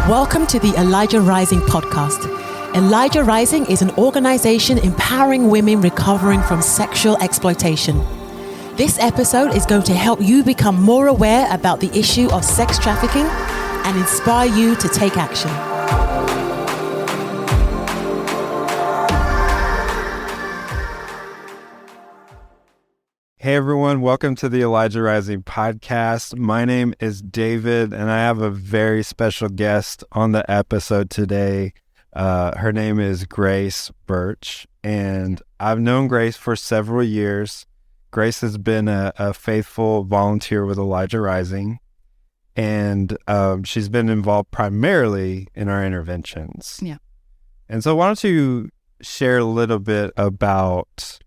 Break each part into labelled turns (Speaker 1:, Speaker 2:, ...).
Speaker 1: Welcome to the Elijah Rising podcast. Elijah Rising is an organization empowering women recovering from sexual exploitation. This episode is going to help you become more aware about the issue of sex trafficking and inspire you to take action.
Speaker 2: Hey everyone, welcome to the Elijah Rising podcast. My name is David and I have a very special guest on the episode today. Her name is Grace Birch, and I've known Grace for several years. Grace has been a faithful volunteer with Elijah Rising, and she's been involved primarily in our interventions.
Speaker 3: Yeah.
Speaker 2: And so why don't you share a little bit about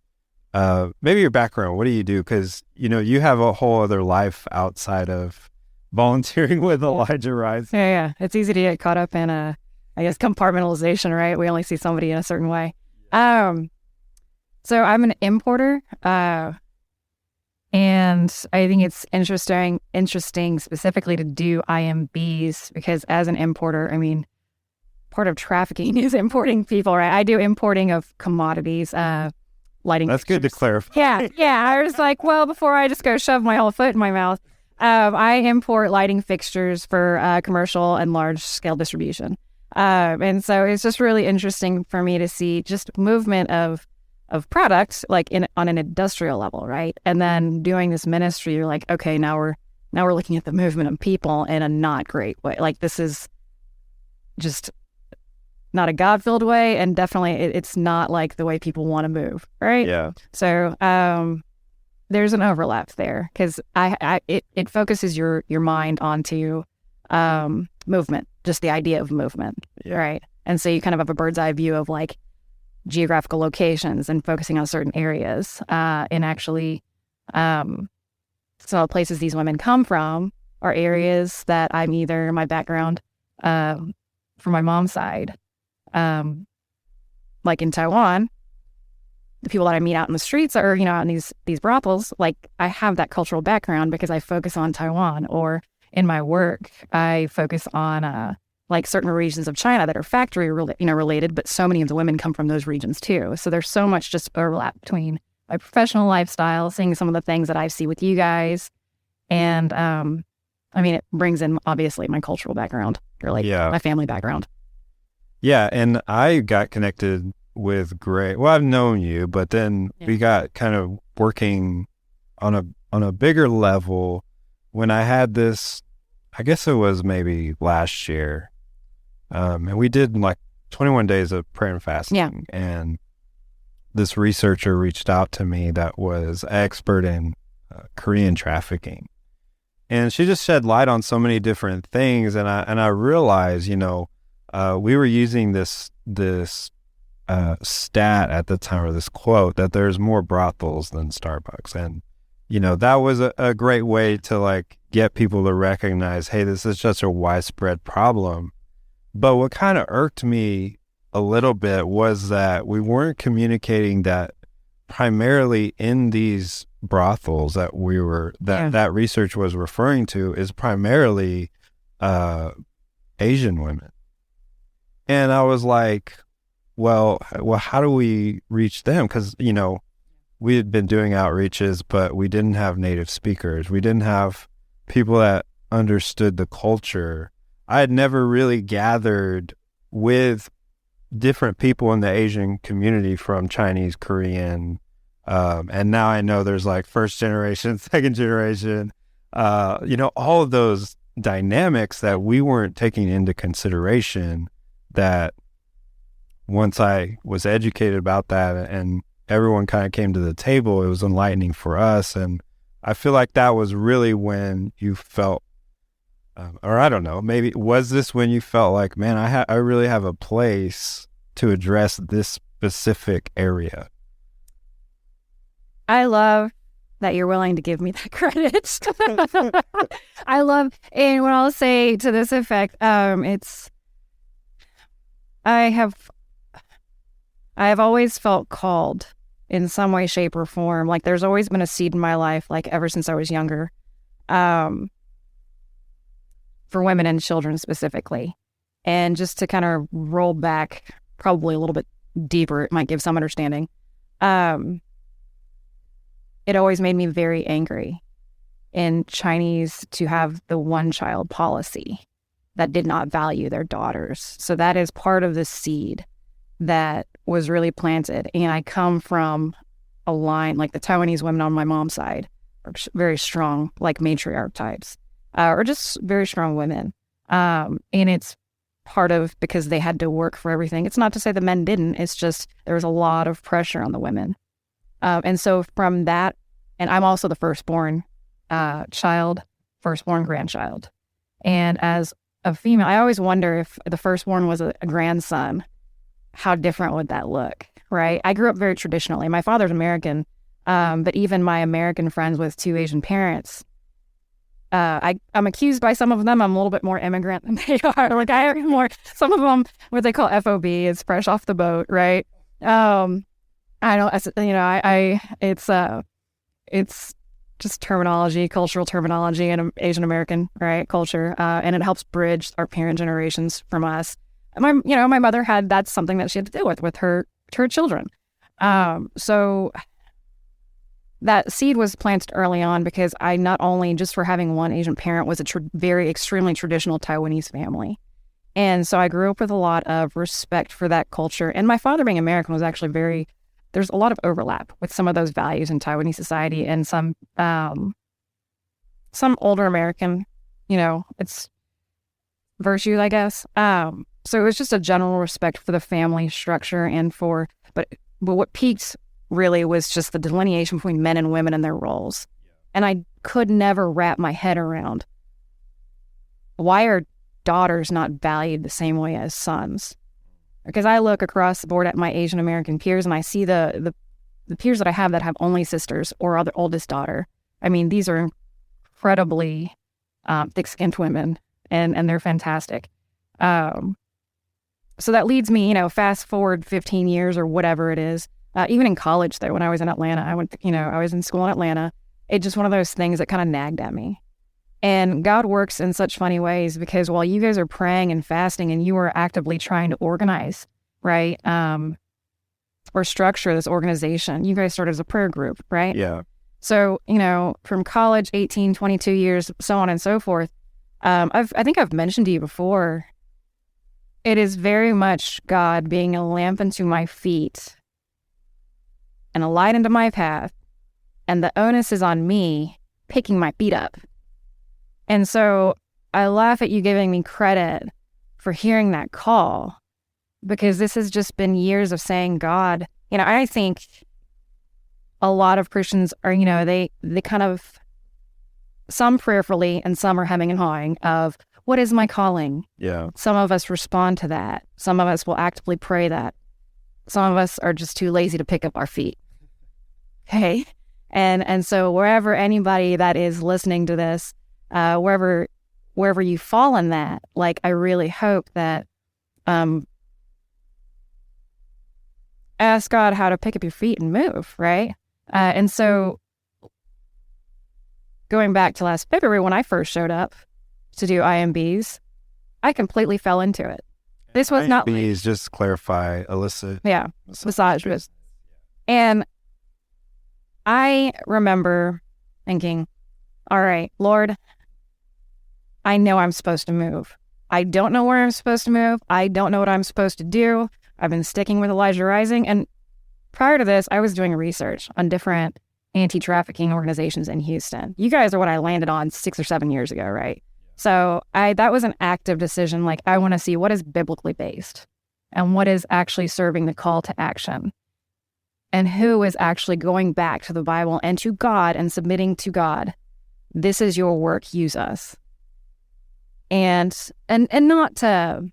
Speaker 2: maybe your background. What do you do? Because, you have a whole other life outside of volunteering with Elijah Rising.
Speaker 3: Yeah. It's easy to get caught up in compartmentalization, right? We only see somebody in a certain way. So I'm an importer, and I think it's interesting specifically to do IMBs because as an importer, part of trafficking is importing people, right? I do importing of commodities, lighting
Speaker 2: That's
Speaker 3: fixtures.
Speaker 2: good to clarify.
Speaker 3: Yeah. I was like, well, before I just go shove my whole foot in my mouth, I import lighting fixtures for commercial and large-scale distribution. And so it's just really interesting for me to see just movement of products on an industrial level, right? And then doing this ministry, you're like, okay, now we're looking at the movement of people in a not great way. Like this is just not a God-filled way, and definitely it's not like the way people want to move, right?
Speaker 2: Yeah.
Speaker 3: So there's an overlap there because it focuses your mind onto movement, just the idea of movement, right? And so you kind of have a bird's eye view of like geographical locations and focusing on certain areas. And actually, some of the places these women come from are areas that I'm either my background from my mom's side. Like in Taiwan, the people that I mean out in the streets or, out in these brothels, like I have that cultural background because I focus on Taiwan, or in my work, I focus on, certain regions of China that are factory related, but so many of the women come from those regions too. So there's so much just overlap between my professional lifestyle, seeing some of the things that I see with you guys. And, it brings in obviously my cultural background or my family background.
Speaker 2: Yeah, and I got connected with Grace. Well, I've known you, but then we got kind of working on a bigger level when I had this, I guess it was maybe last year, and we did 21 days of prayer and fasting.
Speaker 3: Yeah.
Speaker 2: And this researcher reached out to me that was an expert in Korean trafficking. And she just shed light on so many different things, and I realized, we were using this stat at the time, or this quote, that there's more brothels than Starbucks. And, that was a great way to get people to recognize, hey, this is just a widespread problem. But what kind of irked me a little bit was that we weren't communicating that primarily in these brothels that that research was referring to is primarily Asian women. And I was like, well, how do we reach them? Because, we had been doing outreaches, but we didn't have native speakers. We didn't have people that understood the culture. I had never really gathered with different people in the Asian community from Chinese, Korean, and now I know there's first generation, second generation, all of those dynamics that we weren't taking into consideration. That once I was educated about that and everyone kind of came to the table, it was enlightening for us. And I feel like that was really when you felt, or I don't know, maybe was this when you felt like, man, I really have a place to address this specific area?
Speaker 3: I love that you're willing to give me that credit. I love, and what I'll say to this effect, I have always felt called in some way, shape, or form. There's always been a seed in my life, ever since I was younger, for women and children specifically. And just to kind of roll back probably a little bit deeper, it might give some understanding. It always made me very angry in Chinese to have the one-child policy that did not value their daughters. So that is part of the seed that was really planted. And I come from a line, like the Taiwanese women on my mom's side are very strong, like matriarch types, or just very strong women. And it's part of because they had to work for everything. It's not to say the men didn't. It's just there was a lot of pressure on the women. And so from that, and I'm also the firstborn child, firstborn grandchild. And as a female, I always wonder if the firstborn was a grandson, how different would that look, right? I grew up very traditionally. My father's American, but even my American friends with two Asian parents, I'm accused by some of them I'm a little bit more immigrant than they are. Like I am more, some of them, what they call FOB, is fresh off the boat, right? I don't, you know, it's just terminology, cultural terminology, and Asian American, right, culture, and it helps bridge our parent generations from us. My mother that's something that she had to deal with her children. So that seed was planted early on because I not only just for having one Asian parent was a very extremely traditional Taiwanese family, and so I grew up with a lot of respect for that culture. And my father being American was actually there's a lot of overlap with some of those values in Taiwanese society and some older American, it's virtues, I guess. So it was just a general respect for the family structure but what peaked really was just the delineation between men and women and their roles. And I could never wrap my head around why are daughters not valued the same way as sons? Because I look across the board at my Asian American peers and I see the peers that I have that have only sisters or other oldest daughter. I mean, these are incredibly thick-skinned women and they're fantastic. So that leads me, fast forward 15 years or whatever it is. Even in college, though, when I was in Atlanta, I was in school in Atlanta. It's just one of those things that kind of nagged at me. And God works in such funny ways because while you guys are praying and fasting and you are actively trying to organize, right, or structure this organization, you guys started as a prayer group, right?
Speaker 2: Yeah.
Speaker 3: So, from college, 18, 22 years, so on and so forth, I think I've mentioned to you before, it is very much God being a lamp unto my feet and a light into my path, and the onus is on me picking my feet up. And so I laugh at you giving me credit for hearing that call, because this has just been years of saying, God, I think a lot of Christians are, they kind of, some prayerfully and some are hemming and hawing of, what is my calling?
Speaker 2: Yeah.
Speaker 3: Some of us respond to that. Some of us will actively pray that. Some of us are just too lazy to pick up our feet. Okay? And so wherever anybody that is listening to this, wherever you fall in that, like, I really hope that ask God how to pick up your feet and move, right? And so going back to last February when I first showed up to do IMBs, I completely fell into it. This was not
Speaker 2: IMBs, just clarify, illicit.
Speaker 3: Yeah, massage. And I remember thinking, all right, Lord, I know I'm supposed to move. I don't know where I'm supposed to move. I don't know what I'm supposed to do. I've been sticking with Elijah Rising. And prior to this, I was doing research on different anti-trafficking organizations in Houston. You guys are what I landed on 6 or 7 years ago, right? So that was an active decision. Like, I want to see what is biblically based and what is actually serving the call to action and who is actually going back to the Bible and to God and submitting to God. This is your work. Use us. And not to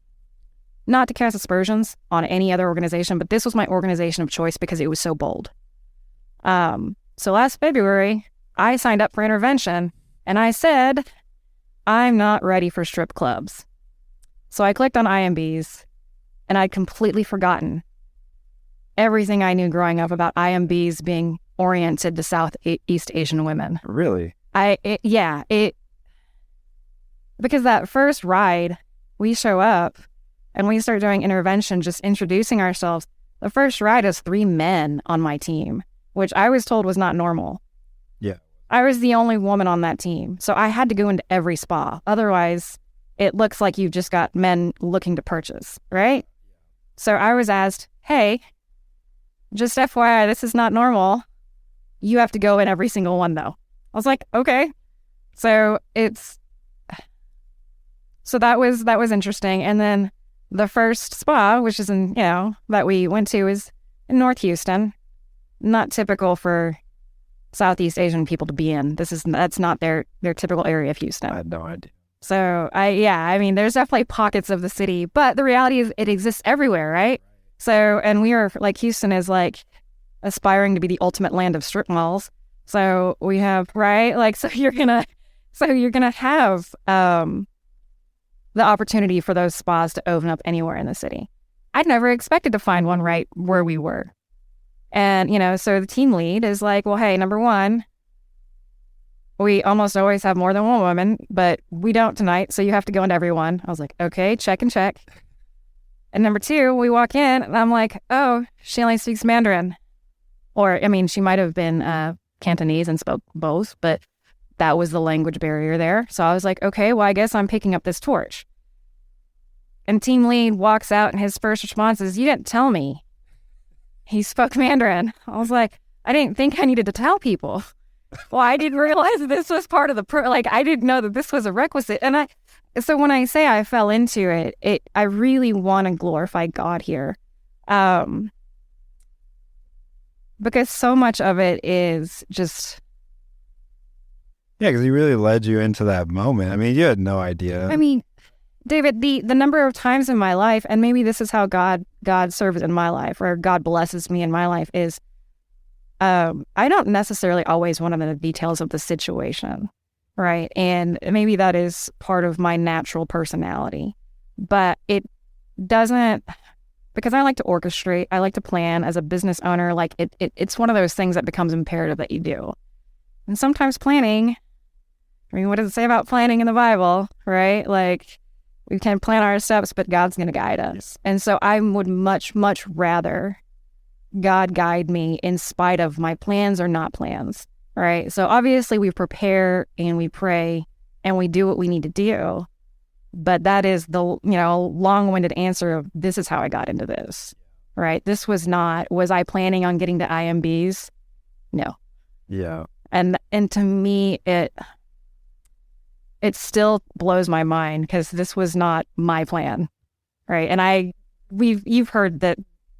Speaker 3: cast aspersions on any other organization, but this was my organization of choice because it was so bold. So last February, I signed up for intervention and I said, I'm not ready for strip clubs. So I clicked on IMBs and I'd completely forgotten everything I knew growing up about IMBs being oriented to Southeast Asian women.
Speaker 2: Really?
Speaker 3: Because that first ride, we show up and we start doing intervention, just introducing ourselves. The first ride is 3 men on my team, which I was told was not normal.
Speaker 2: Yeah.
Speaker 3: I was the only woman on that team. So I had to go into every spa. Otherwise, it looks like you've just got men looking to purchase, right? So I was asked, hey, just FYI, this is not normal. You have to go in every single one, though. I was like, okay. So that was interesting. And then the first spa, which is that we went to, is in North Houston. Not typical for Southeast Asian people to be in. That's not their typical area of Houston.
Speaker 2: I had no idea.
Speaker 3: So there's definitely pockets of the city, but the reality is it exists everywhere, right? So, and we are like, Houston is like aspiring to be the ultimate land of strip malls. So we have, right? Like, so you're gonna have the opportunity for those spas to open up anywhere in the city. I'd never expected to find one right where we were. And, so the team lead is like, well, hey, number one, we almost always have more than one woman, but we don't tonight, so you have to go into everyone. I was like, okay, check and check. And number two, we walk in, and I'm like, oh, she only speaks Mandarin. Or, she might have been Cantonese and spoke both, but that was the language barrier there. So I was like, okay, well, I guess I'm picking up this torch. And team lead walks out, and his first response is, you didn't tell me he spoke Mandarin. I was like, I didn't think I needed to tell people. Well, I didn't realize that this was part of I didn't know that this was a requisite. And so when I say I fell into it, I really want to glorify God here. Because so much of it is just...
Speaker 2: Yeah, because he really led you into that moment. You had no idea.
Speaker 3: David, the number of times in my life, and maybe this is how God serves in my life, or God blesses me in my life, is I don't necessarily always want to know the details of the situation, right? And maybe that is part of my natural personality, but it doesn't, because I like to orchestrate, I like to plan as a business owner. Like it's one of those things that becomes imperative that you do. And sometimes planning, what does it say about planning in the Bible, right? Like, we can plan our steps, but God's going to guide us. And so I would much, much rather God guide me in spite of my plans or not plans, right? So obviously we prepare and we pray and we do what we need to do. But that is the, long-winded answer of this is how I got into this, right? This was I planning on getting to IMBs? No. Yeah. And to me, it still blows my mind because this was not my plan, right? And you've heard that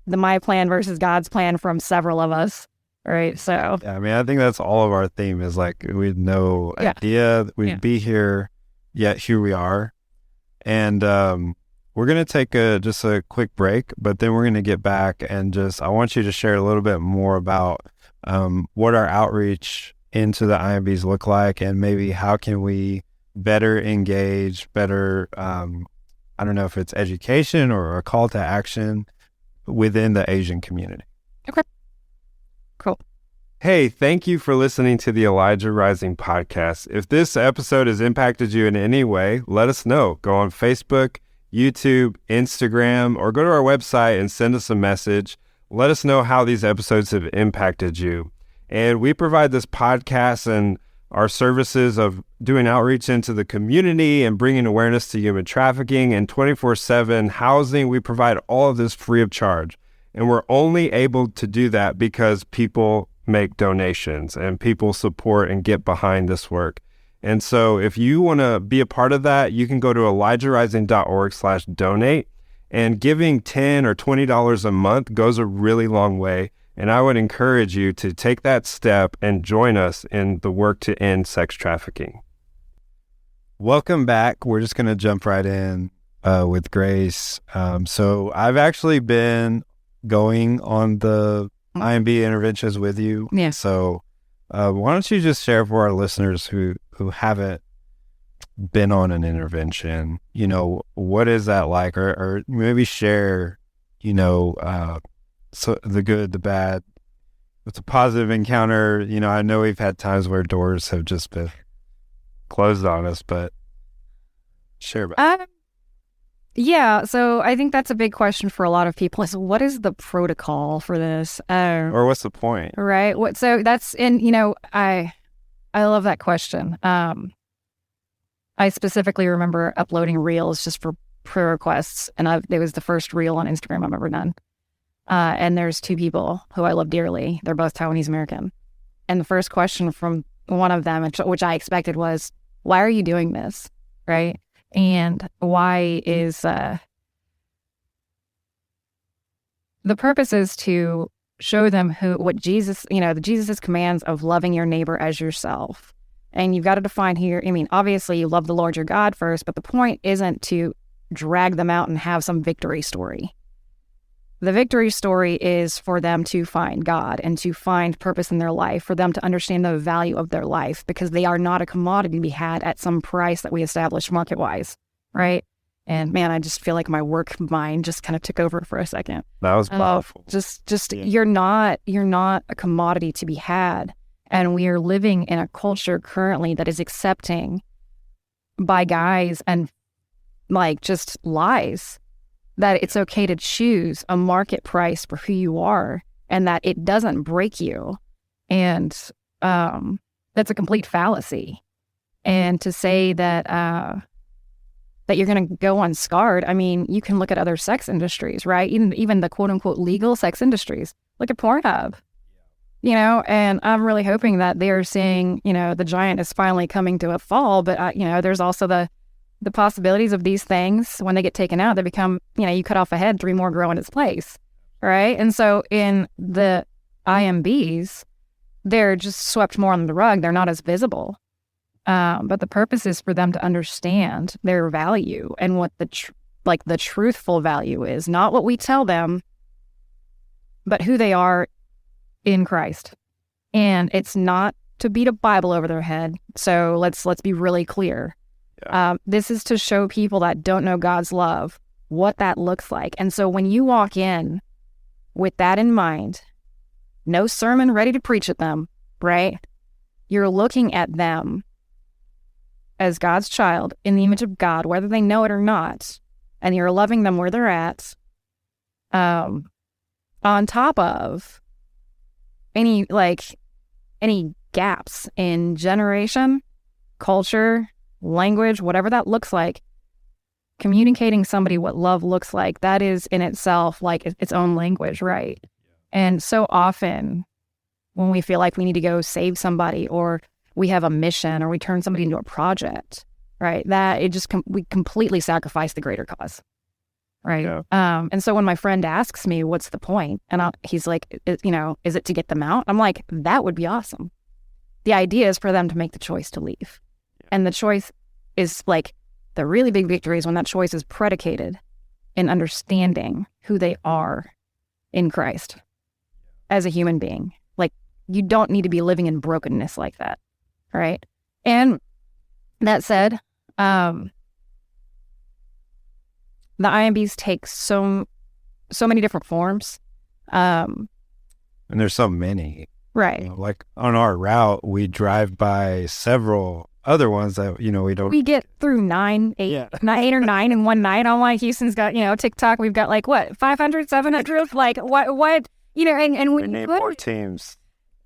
Speaker 3: the my plan versus God's plan from several of us, right? So
Speaker 2: yeah, I think that's all of our theme is like we had no idea that we'd be here, yet here we are. And we're gonna take just a quick break, but then we're gonna get back and I want you to share a little bit more about what our outreach into the IMBs look like, and maybe how can we better engage, better, I don't know if it's education or a call to action within the Asian community.
Speaker 3: Okay. Cool.
Speaker 2: Hey, thank you for listening to the Elijah Rising podcast. If this episode has impacted you in any way, let us know. Go on Facebook, YouTube, Instagram, or go to our website and send us a message. Let us know how these episodes have impacted you. And we provide this podcast and our services of doing outreach into the community and bringing awareness to human trafficking and 24/7 housing. We provide all of this free of charge. And we're only able to do that because people make donations and people support and get behind this work. And so if you want to be a part of that, you can go to elijahrising.org/donate, and giving $10 or $20 a month goes a really long way. And I would encourage you to take that step and join us in the work to end sex trafficking. Welcome back. We're just going to jump right in with Grace. So I've actually been going on the IMB interventions with you.
Speaker 3: Yeah.
Speaker 2: So why don't you just share for our listeners who haven't been on an intervention, what is that like? Or maybe share, so the good, the bad. It's a positive encounter. I know we've had times where doors have just been closed on us, but share about it.
Speaker 3: Yeah, so I think that's a big question for a lot of people is what is the protocol for this?
Speaker 2: Or what's the point?
Speaker 3: Right. So that's, and I love that question. I specifically remember uploading reels just for prayer requests, and it was the first reel on Instagram I've ever done. And there's two people who I love dearly. They're both Taiwanese American. And the first question from one of them, which I expected, was, why are you doing this? Right. And why is the purpose is to show them what Jesus, the Jesus's commands of loving your neighbor as yourself. And you've got to define here. I mean, obviously you love the Lord your God first, but the point isn't to drag them out and have some victory story. The victory story is for them to find God and to find purpose in their life, for them to understand the value of their life, because they are not a commodity to be had at some price that we establish market-wise, right? And man, I just feel like my work mind just kind of took over for a second.
Speaker 2: That was powerful.
Speaker 3: You're not a commodity to be had. And we are living in a culture currently that is accepting by guys and like just lies that it's okay to choose a market price for who you are and that it doesn't break you. And that's a complete fallacy. And to say that that you're going to go unscarred, I mean, you can look at other sex industries, right? Even the quote unquote legal sex industries. Look at Pornhub, and I'm really hoping that they're seeing, the giant is finally coming to a fall. But, there's also the possibilities of these things when they get taken out, they become, you cut off a head, 3 more grow in its place, right? And so in the IMBs, they're just swept more under the rug. They're not as visible. But the purpose is for them to understand their value and what the truthful value is, not what we tell them, but who they are in Christ. And it's not to beat a Bible over their head. So let's be really clear. Yeah. This is to show people that don't know God's love what that looks like. And so when you walk in with that in mind, no sermon ready to preach at them, right? You're looking at them as God's child in the image of God, whether they know it or not, and you're loving them where they're at, on top of any gaps in generation, culture, language, whatever that looks like. Communicating somebody what love looks like, that is in itself like its own language, right? And so often when we feel like we need to go save somebody, or we have a mission, or we turn somebody into a project, right? That it just we completely sacrifice the greater cause, right? Yeah. And so when my friend asks me, "What's the point?" and he's like, "Is it to get them out?" I'm like, "That would be awesome." The idea is for them to make the choice to leave, and the choice is like the really big victory is when that choice is predicated in understanding who they are in Christ as a human being. Like, you don't need to be living in brokenness like that. Right. And that said, the IMBs take so many different forms.
Speaker 2: And there's so many.
Speaker 3: Right.
Speaker 2: Like on our route, we drive by several other ones that, we don't.
Speaker 3: We get through 8 or 9 in one night. I'm like, Houston's got, TikTok. We've got like, what, 500, 700? Like, what, and we
Speaker 2: name more teams.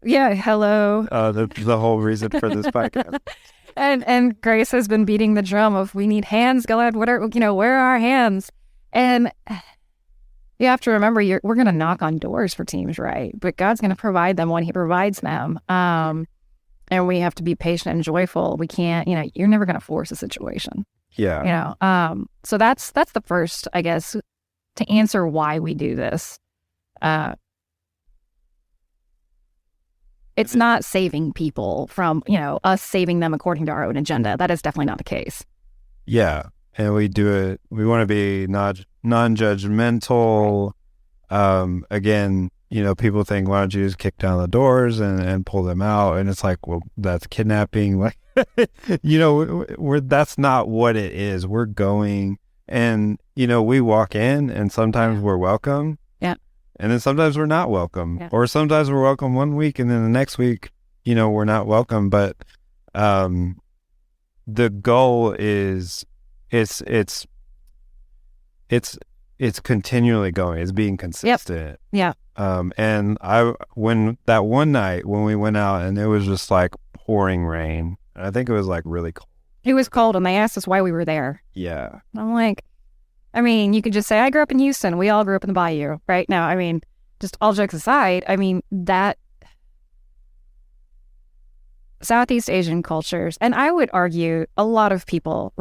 Speaker 3: Yeah, hello.
Speaker 2: The whole reason for this podcast.
Speaker 3: and Grace has been beating the drum of we need hands, God. Where are our hands? And you have to remember, we're going to knock on doors for teams, right? But God's going to provide them when He provides them. And we have to be patient and joyful. We can't, you're never going to force a situation.
Speaker 2: Yeah.
Speaker 3: So that's the first, I guess, to answer why we do this. It's not saving people from, us saving them according to our own agenda. That is definitely not the case.
Speaker 2: Yeah. And we do it, we want to be non-judgmental. Again, people think, why don't you just kick down the doors and pull them out? And it's like, well, that's kidnapping. Like, that's not what it is. We're going and, we walk in and sometimes we're welcome.
Speaker 3: Yeah.
Speaker 2: And then sometimes we're not welcome, or sometimes we're welcome one week and then the next week, we're not welcome. But the goal is, it's it's continually going. It's being consistent.
Speaker 3: Yeah.
Speaker 2: And when that one night when we went out and it was just like pouring rain, I think it was like really cold.
Speaker 3: It was cold, and they asked us why we were there.
Speaker 2: Yeah.
Speaker 3: I'm like, I mean, you could just say, I grew up in Houston. We all grew up in the Bayou, right? Now, I mean, just all jokes aside, I mean, that Southeast Asian cultures, and I would argue a lot of people,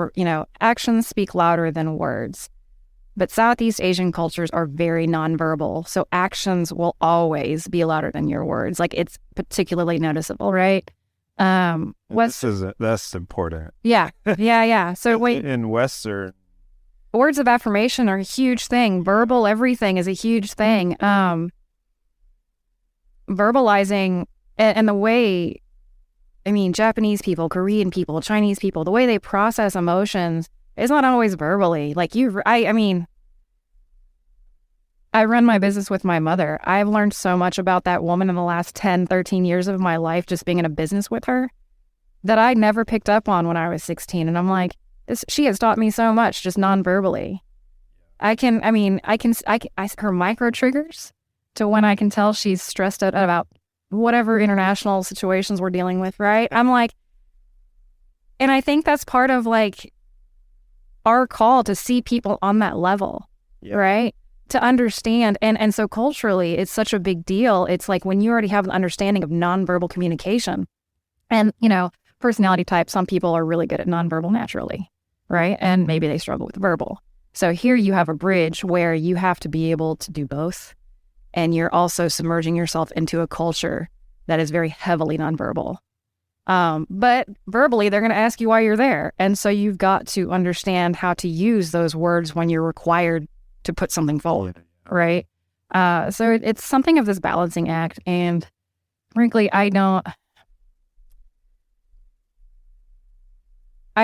Speaker 3: actions speak louder than words. But Southeast Asian cultures are very nonverbal. So actions will always be louder than your words. Like, it's particularly noticeable, right?
Speaker 2: That's important.
Speaker 3: Yeah. So
Speaker 2: in Western,
Speaker 3: words of affirmation are a huge thing. Verbal everything is a huge thing. Verbalizing and the way, I mean, Japanese people, Korean people, Chinese people, the way they process emotions is not always verbally. Like I run my business with my mother. I've learned so much about that woman in the last 10, 13 years of my life, just being in a business with her, that I never picked up on when I was 16. And I'm like, she has taught me so much just non-verbally. Her micro triggers to when I can tell she's stressed out about whatever international situations we're dealing with, right? I'm like, and I think that's part of like our call to see people on that level, right? To understand. And so culturally, it's such a big deal. It's like when you already have an understanding of nonverbal communication and, personality type, some people are really good at nonverbal naturally, right? And maybe they struggle with verbal. So here you have a bridge where you have to be able to do both. And you're also submerging yourself into a culture that is very heavily nonverbal. But verbally, they're going to ask you why you're there. And so you've got to understand how to use those words when you're required to put something forward, right? So it's something of this balancing act. And frankly, I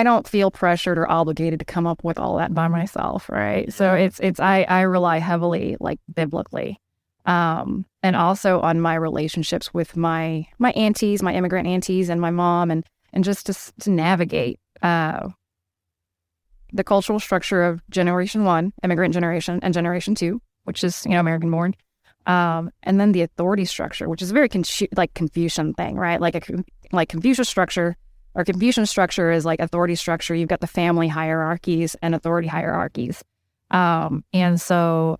Speaker 3: don't feel pressured or obligated to come up with all that by myself, right? So I rely heavily like biblically. And also on my relationships with my aunties, my immigrant aunties and my mom, and just to navigate the cultural structure of generation 1, immigrant generation, and generation 2, which is, American born. And then the authority structure, which is a very Confucian thing, right? Like Confucius structure, or Confucian structure is like authority structure. You've got the family hierarchies and authority hierarchies. And so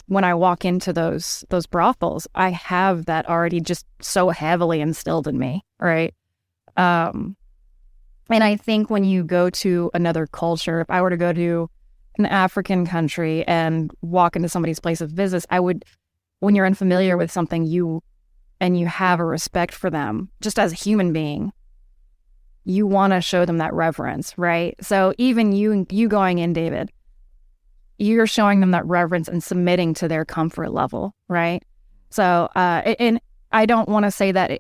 Speaker 3: when I walk into those brothels, I have that already just so heavily instilled in me, right? And I think when you go to another culture, if I were to go to an African country and walk into somebody's place of business, when you're unfamiliar with something, you have a respect for them, just as a human being, you want to show them that reverence, right? So even you going in, David, you're showing them that reverence and submitting to their comfort level, right? So, and I don't want to say that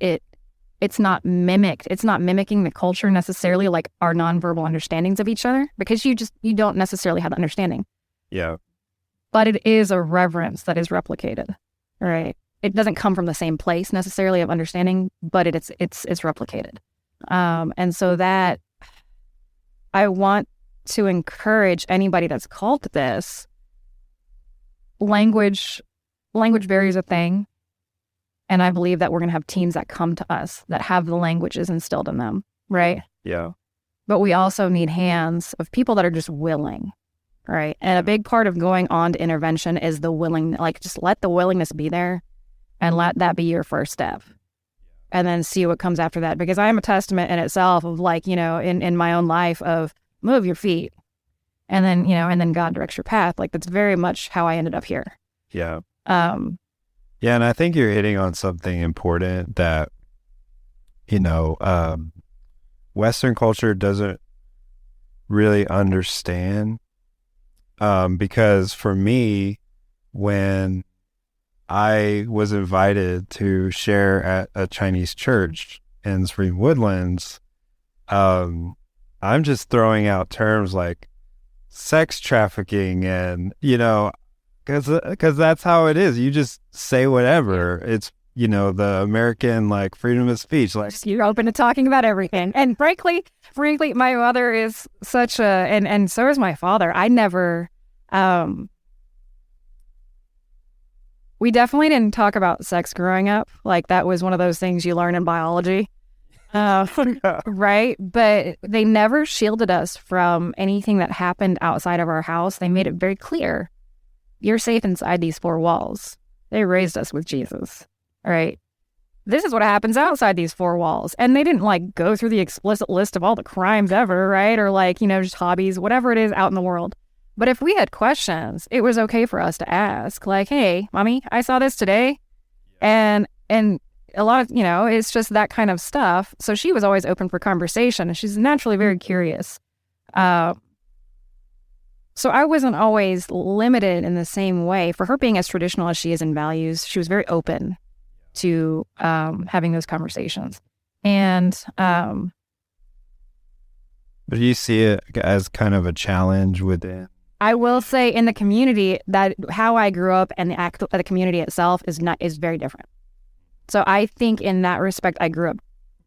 Speaker 3: it's not mimicked. It's not mimicking the culture necessarily, like our nonverbal understandings of each other, because you don't necessarily have the understanding.
Speaker 2: Yeah.
Speaker 3: But it is a reverence that is replicated, right? It doesn't come from the same place necessarily of understanding, but it's replicated. And so that I want to encourage anybody that's called to this. Language barrier is a thing. And I believe that we're going to have teams that come to us that have the languages instilled in them, right?
Speaker 2: Yeah.
Speaker 3: But we also need hands of people that are just willing, right? And a big part of going on to intervention is the willing, like just let the willingness be there and let that be your first step. And then see what comes after that. Because I am a testament in itself of like, in my own life of move your feet and then God directs your path. Like that's very much how I ended up here.
Speaker 2: Yeah. Yeah, and I think you're hitting on something important that, Western culture doesn't really understand. Because for me, when I was invited to share at a Chinese church in Spring Woodlands, I'm just throwing out terms like sex trafficking and, because that's how it is. You just say whatever. It's the American like freedom of speech. Like
Speaker 3: You're open to talking about everything. And frankly, my mother is such a, and so is my father. I never, we definitely didn't talk about sex growing up. Like that was one of those things you learn in biology. Right? But they never shielded us from anything that happened outside of our house. They made it very clear. You're safe inside these four walls. They raised us with Jesus. All right. This is what happens outside these four walls. And they didn't like go through the explicit list of all the crimes ever, right? Or like, just hobbies, whatever it is out in the world. But if we had questions, it was okay for us to ask like, hey, mommy, I saw this today. And a lot of, it's just that kind of stuff. So she was always open for conversation and she's naturally very curious. So I wasn't always limited in the same way. For her being as traditional as she is in values, she was very open to having those conversations. And
Speaker 2: but do you see it as kind of a challenge within?
Speaker 3: I will say in the community that how I grew up and the community itself is very different. So I think in that respect, I grew up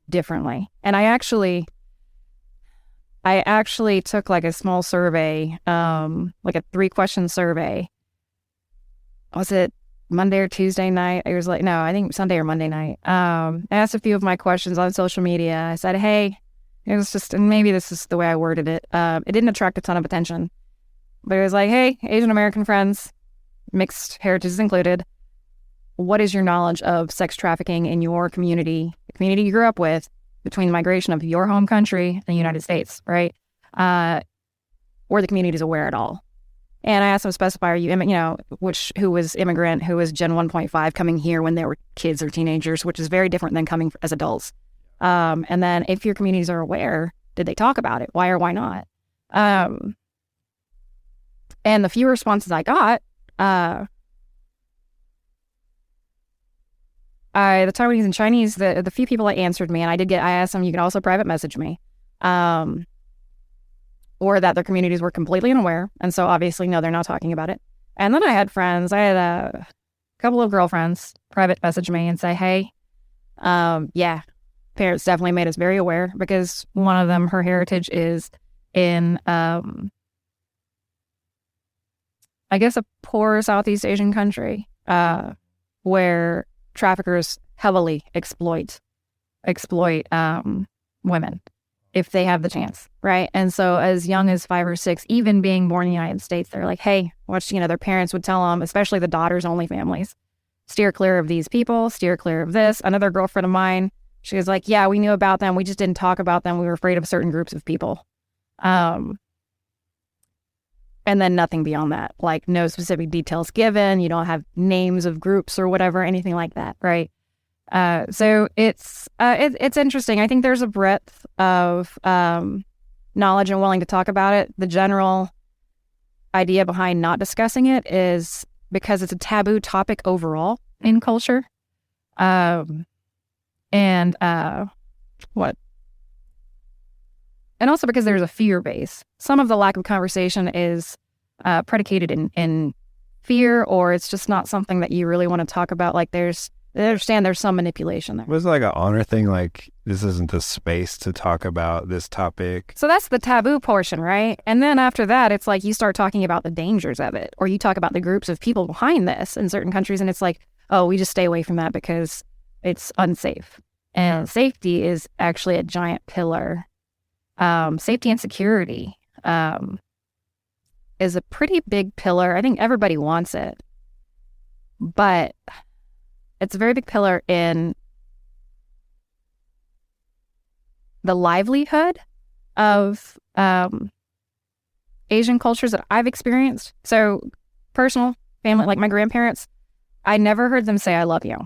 Speaker 3: differently. And I actually took like a small survey, like a 3-question survey. Was it Monday or Tuesday night? It was like, no, I think Sunday or Monday night. I asked a few of my questions on social media. I said, hey, it was just, and maybe this is the way I worded it. It didn't attract a ton of attention, but it was like, hey, Asian American friends, mixed heritages included. What is your knowledge of sex trafficking in your community, the community you grew up with, between the migration of your home country and the United States, right? Or the community is aware at all. And I asked them to specify, are you, who was immigrant, who was Gen 1.5 coming here when they were kids or teenagers, which is very different than coming as adults. And then if your communities are aware, did they talk about it? Why or why not? And the few responses I got, the Taiwanese and Chinese, the few people that answered me, and I asked them, you can also private message me, or that their communities were completely unaware. And so obviously, no, they're not talking about it. And then I had a couple of girlfriends private message me and say, hey, yeah, parents definitely made us very aware because one of them, her heritage is in, I guess, a poor Southeast Asian country, where traffickers heavily exploit women if they have the chance, right? And so as young as 5 or 6, even being born in the United States, they're like, hey, their parents would tell them, especially the daughters-only families, steer clear of these people, steer clear of this. Another girlfriend of mine, she was like, yeah, we knew about them. We just didn't talk about them. We were afraid of certain groups of people. And then nothing beyond that, like no specific details given. You don't have names of groups or whatever, anything like that, right? So it's interesting. I think there's a breadth of knowledge and willing to talk about it. The general idea behind not discussing it is because it's a taboo topic overall in culture. And also because there's a fear base. Some of the lack of conversation is predicated in fear, or it's just not something that you really want to talk about. Like I understand there's some manipulation there.
Speaker 2: It was like an honor thing, like this isn't the space to talk about this topic.
Speaker 3: So that's the taboo portion, right? And then after that, it's like you start talking about the dangers of it, or you talk about the groups of people behind this in certain countries, and it's like, oh, we just stay away from that because it's unsafe. And safety is actually a giant pillar. Safety and security is a pretty big pillar. I think everybody wants it, but it's a very big pillar in the livelihood of Asian cultures that I've experienced. So personal, family, like my grandparents, I never heard them say, I love you.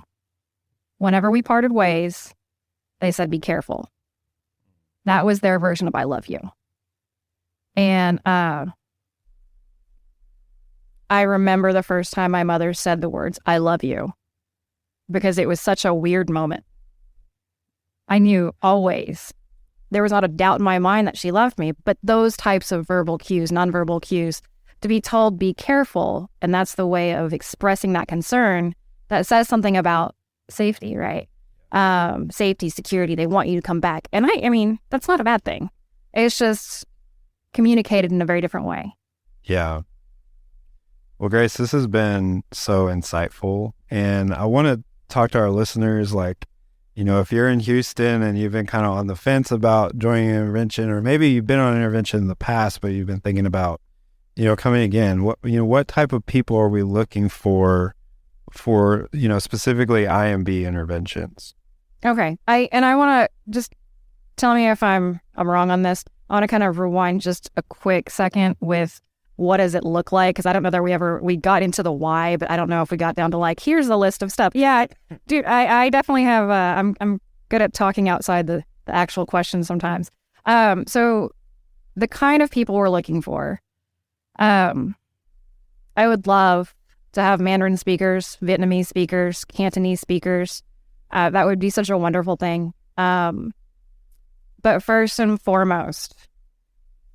Speaker 3: Whenever we parted ways, they said, be careful. That was their version of I love you. And I remember the first time my mother said the words, I love you, because it was such a weird moment. I knew always. There was not a doubt in my mind that she loved me, but those types of verbal cues, nonverbal cues, to be told, be careful, and that's the way of expressing that concern, that says something about safety, right? Safety, security. They want you to come back. And I mean, that's not a bad thing. It's just communicated in a very different way.
Speaker 2: Yeah. Well, Grace, this has been so insightful. And I want to talk to our listeners, like, you know, if you're in Houston and you've been kind of on the fence about joining an intervention, or maybe you've been on an intervention in the past, but you've been thinking about, you know, coming again, what type of people are we looking for, you know, specifically IMB interventions?
Speaker 3: Okay. I want to just tell me if I'm wrong on this. I want to kind of rewind just a quick second with what does it look like? Because I don't know that we got into the why, but I don't know if we got down to like, here's a list of stuff. Yeah, dude, I definitely have, I'm good at talking outside the actual question sometimes. So the kind of people we're looking for, I would love to have Mandarin speakers, Vietnamese speakers, Cantonese speakers. That would be such a wonderful thing. But first and foremost,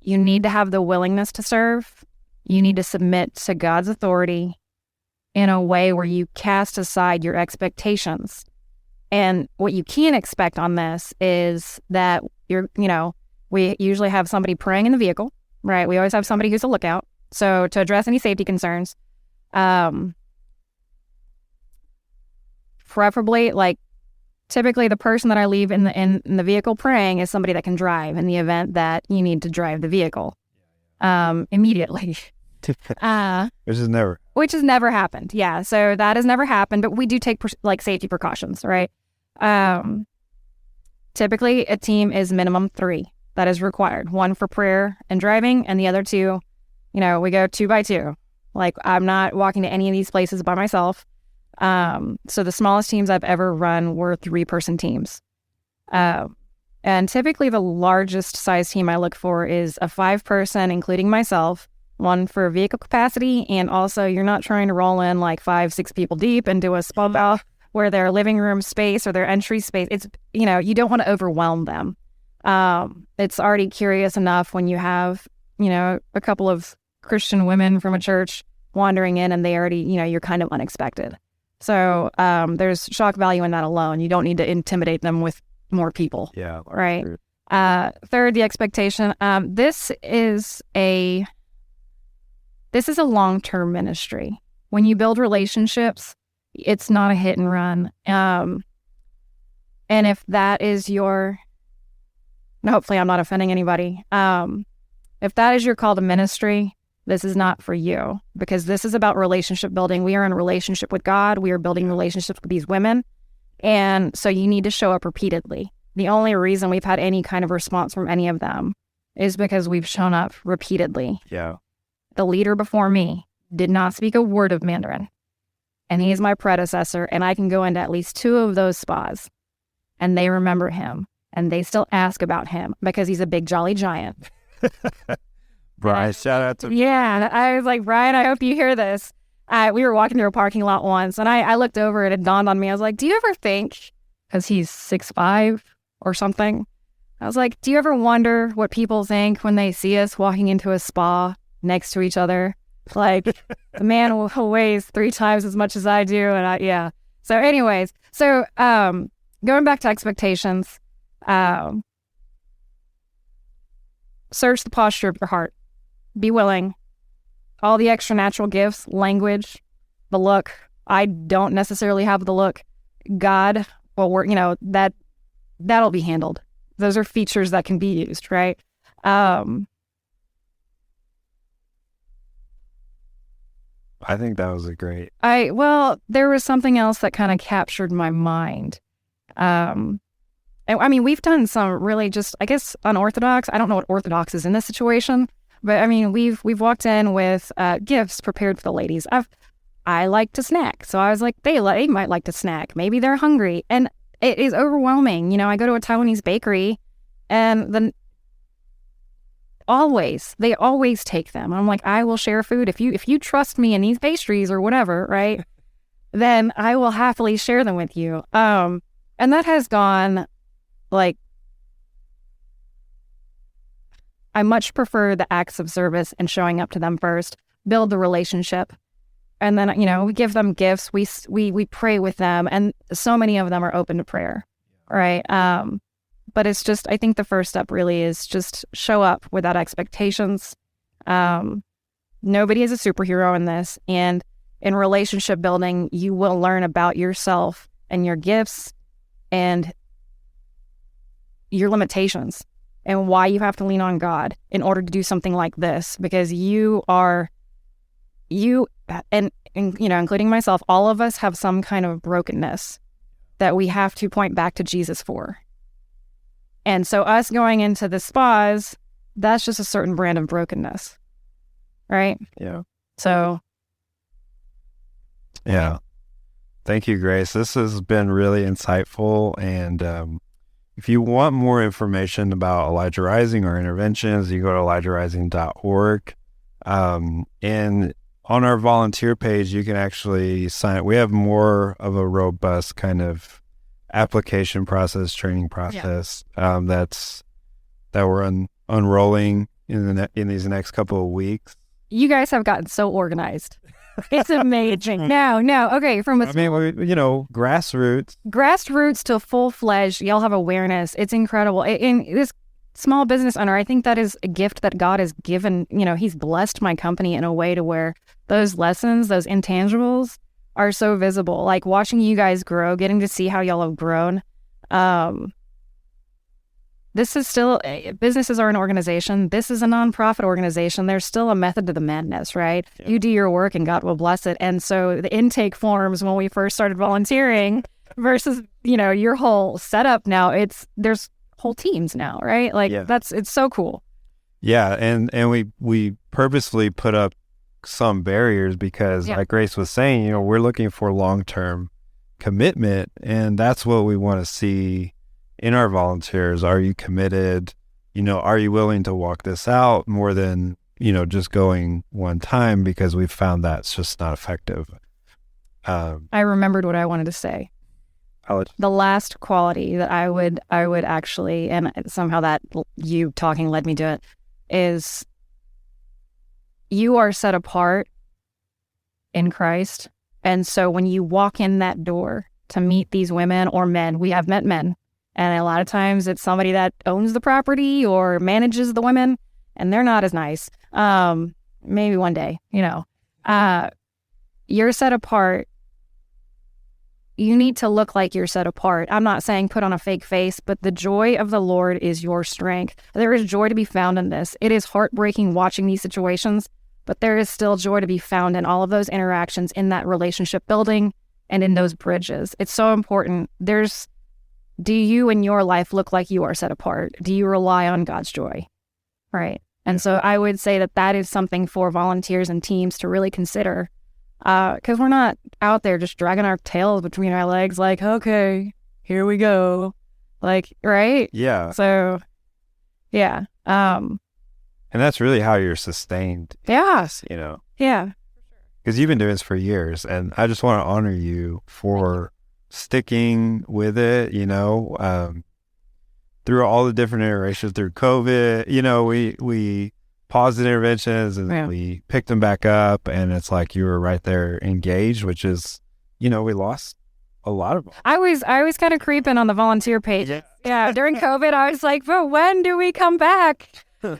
Speaker 3: you need to have the willingness to serve. You need to submit to God's authority in a way where you cast aside your expectations. And what you can expect on this is that we usually have somebody praying in the vehicle, right? We always have somebody who's a lookout. So to address any safety concerns, preferably, like, typically the person that I leave in the vehicle praying is somebody that can drive in the event that you need to drive the vehicle immediately. Which has never happened. Yeah, so that has never happened, but we do take safety precautions, right? Typically a team is minimum 3 that is required. 1 for prayer and driving, and the other 2, we go 2 by 2. Like, I'm not walking to any of these places by myself. So the smallest teams I've ever run were 3-person teams. And typically the largest size team I look for is a 5-person, including myself, 1 for vehicle capacity. And also you're not trying to roll in like 5-6 people deep into a spa where their living room space or their entry space, it's, you don't want to overwhelm them. It's already curious enough when you have, a couple of Christian women from a church wandering in and they already, you're kind of unexpected. So there's shock value in that alone. You don't need to intimidate them with more people.
Speaker 2: Yeah.
Speaker 3: Right. Third, the expectation. This is a long-term ministry. When you build relationships, it's not a hit and run. And if that is hopefully I'm not offending anybody. If that is your call to ministry, this is not for you, because this is about relationship building. We are in a relationship with God. We are building relationships with these women. And so you need to show up repeatedly. The only reason we've had any kind of response from any of them is because we've shown up repeatedly.
Speaker 2: Yeah.
Speaker 3: The leader before me did not speak a word of Mandarin, and he is my predecessor, and I can go into at least 2 of those spas, and they remember him, and they still ask about him because he's a big jolly giant.
Speaker 2: Brian, shout out to...
Speaker 3: Yeah, I was like, Brian, I hope you hear this. We were walking through a parking lot once, and I looked over and it dawned on me. I was like, do you ever think, because he's 6'5" or something, I was like, do you ever wonder what people think when they see us walking into a spa next to each other? Like, the man weighs 3 times as much as I do, and yeah. So anyways, going back to expectations, search the posture of your heart. Be willing. All the extra natural gifts, language, the look. I don't necessarily have the look. God will work, that'll be handled. Those are features that can be used, right?
Speaker 2: I think that was a great...
Speaker 3: there was something else that kind of captured my mind. I mean, we've done some really just, I guess, unorthodox. I don't know what orthodox is in this situation, but I mean, we've walked in with gifts prepared for the ladies. I like to snack, so I was like, they might like to snack. Maybe they're hungry, and it is overwhelming. I go to a Taiwanese bakery, and they always take them. I'm like, I will share food if you trust me in these pastries or whatever, right? Then I will happily share them with you. And that has gone. Like, I much prefer the acts of service and showing up to them first, build the relationship. And then, you know, we give them gifts. We pray with them, and so many of them are open to prayer, right? But it's just, I think the first step really is just show up without expectations. Nobody is a superhero in this, and in relationship building, you will learn about yourself and your gifts and your limitations and why you have to lean on God in order to do something like this, because you and you know, including myself, all of us have some kind of brokenness that we have to point back to Jesus for. And so us going into the spas, that's just a certain brand of brokenness, right?
Speaker 2: Yeah.
Speaker 3: So.
Speaker 2: Yeah. Thank you, Grace. This has been really insightful. And if you want more information about Elijah Rising or interventions, you go to elijahrising.org. And on our volunteer page, you can actually sign up. We have more of a robust kind of application process, training process that we're unrolling in these next couple of weeks.
Speaker 3: You guys have gotten so organized. It's amazing. No. Okay. Grassroots to full-fledged, y'all have awareness. It's incredible. In this small business owner, I think that is a gift that God has given. You know, he's blessed my company in a way to where those lessons, those intangibles are so visible. Like watching you guys grow, getting to see how y'all have grown. This is still, businesses are an organization. This is a nonprofit organization. There's still a method to the madness, right? Yeah. You do your work and God will bless it. And so the intake forms when we first started volunteering versus, you know, your whole setup now, there's whole teams now, right? Like it's so cool.
Speaker 2: Yeah. And we purposefully put up some barriers because like Grace was saying, you know, we're looking for long-term commitment, and that's what we want to see in our volunteers. Are you committed? You know, are you willing to walk this out more than, you know, just going one time, because we've found that's just not effective.
Speaker 3: I remembered what I wanted to say. The last quality that I would actually, and somehow that you talking led me to it, is you are set apart in Christ. And so when you walk in that door to meet these women or men, we have met men, and a lot of times it's somebody that owns the property or manages the women, and they're not as nice. Maybe one day, you know, you're set apart. You need to look like you're set apart. I'm not saying put on a fake face, but the joy of the Lord is your strength. There is joy to be found in this. It is heartbreaking watching these situations, but there is still joy to be found in all of those interactions, in that relationship building and in those bridges. It's so important. Do you in your life look like you are set apart? Do you rely on God's joy? Right. And so I would say that is something for volunteers and teams to really consider. Because we're not out there just dragging our tails between our legs like, okay, here we go. Like, right?
Speaker 2: Yeah.
Speaker 3: So, yeah.
Speaker 2: And that's really how you're sustained.
Speaker 3: Yes.
Speaker 2: You know?
Speaker 3: Yeah.
Speaker 2: Because you've been doing this for years, and I just want to honor you for sticking with it, you know, through all the different iterations, through COVID, you know, we paused the interventions and we picked them back up, and it's like you were right there engaged, which is, you know, we lost a lot of them.
Speaker 3: I was kind of creeping on the volunteer page. Yeah, during COVID, I was like, but when do we come back?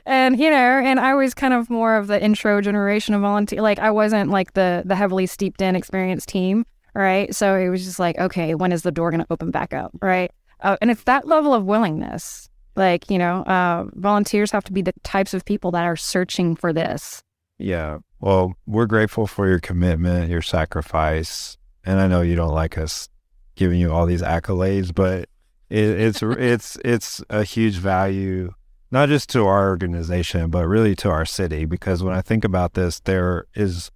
Speaker 3: And, you know, and I was kind of more of the intro generation of volunteer. Like, I wasn't like the heavily steeped in experienced team, right? So it was just like, okay, when is the door going to open back up, right? And it's that level of willingness. Like, you know, volunteers have to be the types of people that are searching for this.
Speaker 2: Yeah. Well, we're grateful for your commitment, your sacrifice. And I know you don't like us giving you all these accolades, but it's a huge value, not just to our organization, but really to our city. Because when I think about this, there is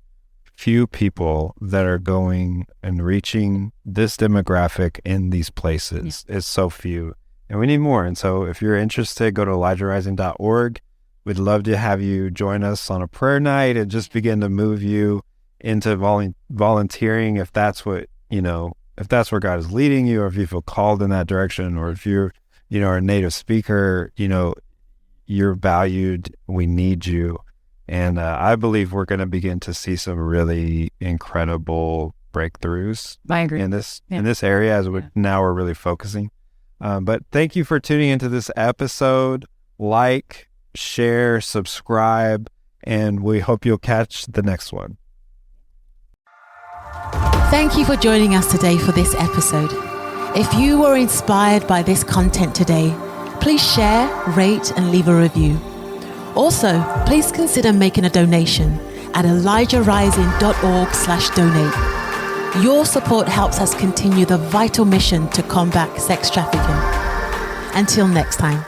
Speaker 2: few people that are going and reaching this demographic in these places. It's so few. And we need more. And so if you're interested, go to elijahrising.org. We'd love to have you join us on a prayer night and just begin to move you into volunteering, if that's what, you know, if that's where God is leading you, or if you feel called in that direction, or if you're, you know, a native speaker, you know, you're valued. We need you. And I believe we're going to begin to see some really incredible breakthroughs
Speaker 3: I agree.
Speaker 2: in this area as we're really focusing. But thank you for tuning into this episode. Like, share, subscribe, and we hope you'll catch the next one.
Speaker 1: Thank you for joining us today for this episode. If you were inspired by this content today, please share, rate, and leave a review. Also, please consider making a donation at elijahrising.org/donate. Your support helps us continue the vital mission to combat sex trafficking. Until next time.